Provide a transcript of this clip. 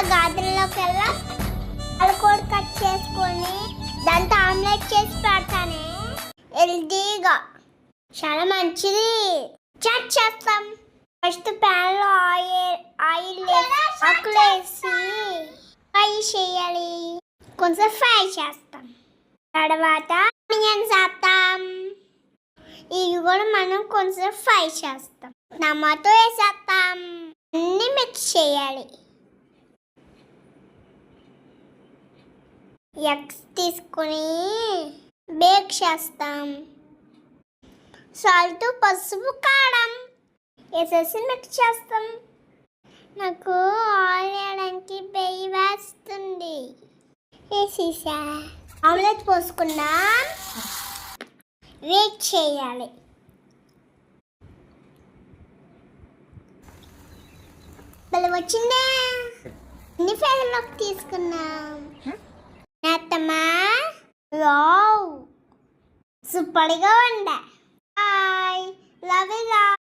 గాజుల్లోకి వెళ్ళా పాలకూర కట్ చేసుకొని దాంతో ఆమ్లెట్ చేసి పెడతానే హెల్దీగా చాలా మంచిది. చాట్ చేస్తాం. ఫస్ట్ ప్యాన్లో ఆయిల్ ఆకులు వేసి ఫ్రై చేయాలి. కొంచెం ఫ్రై చేస్తాం. తర్వాత ఆనియన్స్ వేస్తాం. ఇవి కూడా మనం కొంచెం ఫ్రై చేస్తాం. టమాటో వేసేస్తాం. అన్నీ మిక్స్ చేయాలి. ఎగ్స్ తీసుకొని బేక్ చేస్తాం. సాల్ట్, పసుపు, కారం వేసేసి మిక్స్ చేస్తాం. నాకు ఆయిల్ వేయడానికి బెయ్యి వేస్తుంది. వేసేసా ఆమ్లెట్ పోసుకున్నాం. వెయిట్ చేయాలి. బలి వచ్చిందే. అన్ని ఫ్రైలోకి తీసుకున్నాం. నేత్తమ్మా వావ్ సూపర్గా ఉండే. బాయ్. Love you.